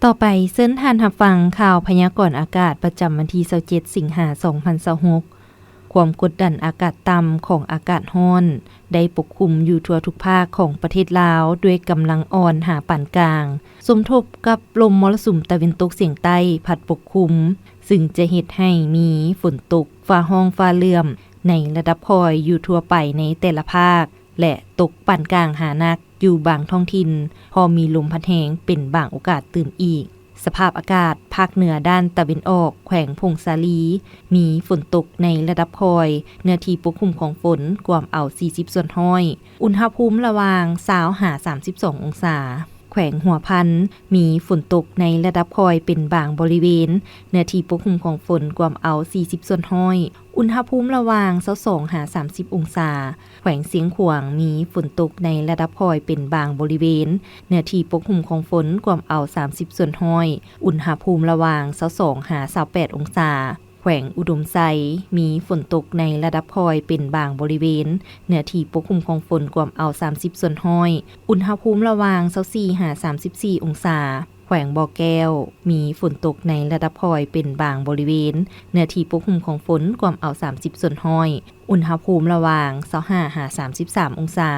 ต่อไปเส้นทานรับฟังข่าวพยากรณ์อากาศประจำวันที่27สิงหาคม2026ความกดดันอากาศต่ำของอากาศร้อนได้ปกคลุมอยู่ทั่วทุกภาคของประเทศลาวด้วยกำลังอ่อนหาปานกลางสมทบกับลมมรสุมตะวันตกเฉียงใต้พัดปกคลุมซึ่งจะเฮ็ดให้มีฝนตกฟ้าร้องฟ้าเหลื่อมในระดับพอยอยู่ทั่วไปในแต่ละภาคและตกปานกลางหานักอยู่บางท้องถิ่นพอมีลมพัดแรงเป็นบางโอกาสตื่นอีกสภาพอากาศภาคเหนือด้านตะวันออกแขวงพงสาลีมีฝนตกในระดับพอยเนื้อที่ปกคลุมของฝนกว่าเอา40ส่วนห้อยอุณหภูมิระหว่าง20-32องศาแขวงหัวพันมีฝนตกในระดับพอยเป็นบางบริเวณเนื้อที่ปกคลุมของฝนกว่าเอา40ส่วนห้อยอุณหภูมิระหว่าง22-30องศาแขวงเสียงขวางมีฝนตกในระดับพอยเป็นบางบริเวณเนื้อที่ปกคลุมของฝนกว่าเอา30ส่วนห้อยอุณหภูมิระหว่าง22-28องศาแขวงอุดมไซมีฝนตกในระดับพอยเป็นบางบริเวณเนื้อที่ปกคลุมของฝนกว่าเอา30ส่วนห้อยอุณหภูมิระหว่าง24-34องศาแขวงบ่อแก้วมีฝนตกในระดับพอยเป็นบางบริเวณเนื้อที่ปกคลุมของฝนกว่าเอา30ส่วนห้อยอุณหภูมิระหว่าง25-33องศา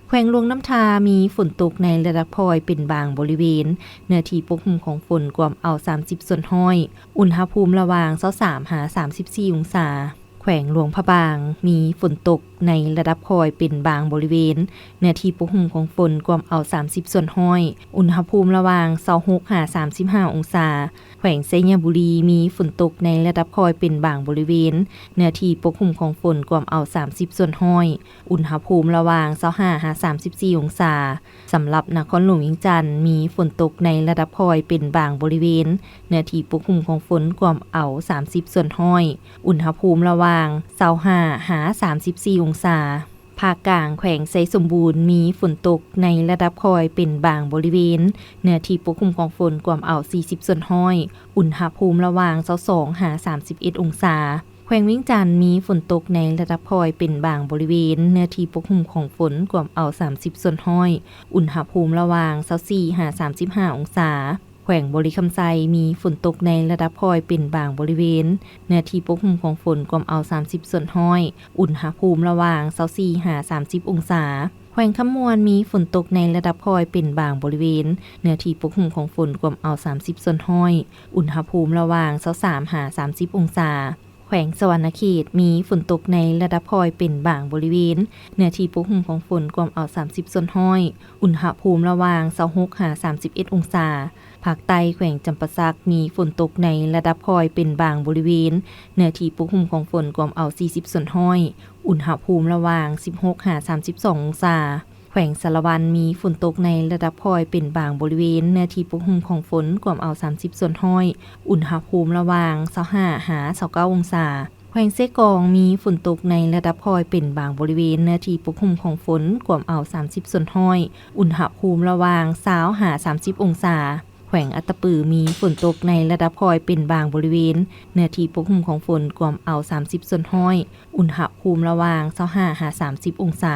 แขวงหลวงน้ำทามีฝนตกในระดับพอยเป็นบางบริเวณเนื้อที่ปกคลุมของฝนกว่าเอา30ส่วนห้อยอุณหภูมิระหว่าง23-34องศาแขวงหลวงพระบางมีฝนตกในระดับพอยเป็นบางบริเวณเนื้อที่ปกคลุมของฝนกว่าเอา30ส่วนห้อยอุณหภูมิระหว่าง26-35องศาแขวงไชยบุรีมีฝนตกในระดับพอยเป็นบางบริเวณเนื้อที่ปกคลุมของฝนกว่าเอา30ส่วนห้อยอุณหภูมิระหว่าง25-34องศาสำหรับนครหลวงเวียงจันทน์มีฝนตกในระดับพอยเป็นบางบริเวณเนื้อที่ปกคลุมของฝนกว่าเอา30ส่วนห้อยอุณหภูมิระหว่าง25-34องศาภาคกลางแขวงไชสมบูรณ์มีฝนตกในระดับพอยเป็นบางบริเวณเนื้อที่ปกคลุมของฝนกว่าเอา40ส่วนห้อยอุณหภูมิระหว่าง22-31องศาแขวงเวียงจันทน์มีฝนตกในระดับพอยเป็นบางบริเวณเนื้อที่ปกคลุมของฝนกว่าเอา30ส่วนห้อยอุณหภูมิระหว่าง24-35องศาแขวงบริคำไซมีฝนตกในระดับพอยเป็นบางบริเวณเนื้อที่ปกคลุมของฝนกว่าเอา30ส่วนห้อยอุณหภูมิระหว่าง24-30องศาแขวงคำมวนมีฝนตกในระดับพอยเป็นบางบริเวณเนื้อที่ปกคลุมของฝนกว่าเอา30ส่วนห้อยอุณหภูมิระหว่าง23-30องศาแขวงสวรรณเขตมีฝนตกในระดับพอยเป็นบางบริเวณเนื้อที่ปกคลุมของฝนกว่าเอา30ส่วนห้อยอุณหภูมิระหว่าง26-31องศาภาคใต้แขวงจำปาสักมีฝนตกในระดับพอยเป็นบางบริเวณเนื้อที่ปกคลุมของฝนกว่าเอา40ส่วนห้อยอุณหภูมิระหว่าง16-32องศาแขวงสารวันมีฝนตกในระดับพอยเป็นบางบริเวณเนื้อที่ปกคลุมของฝนกว่าเอา30ส่วนห้อยอุณหภูมิระหว่าง25-29องศาแขวงเซกองมีฝนตกในระดับพอยเป็นบางบริเวณเนื้อที่ปกคลุมของฝนกว่าเอา30ส่วนห้อยอุณหภูมิระหว่าง20-30องศาแขวงอัตตปือมีฝนตกในระดับพอยเป็นบางบริเวณเนื้อที่ปกคลุมของฝนกว่าเอา30ส่วนห้อยอุณหภูมิระหว่าง25-30องศา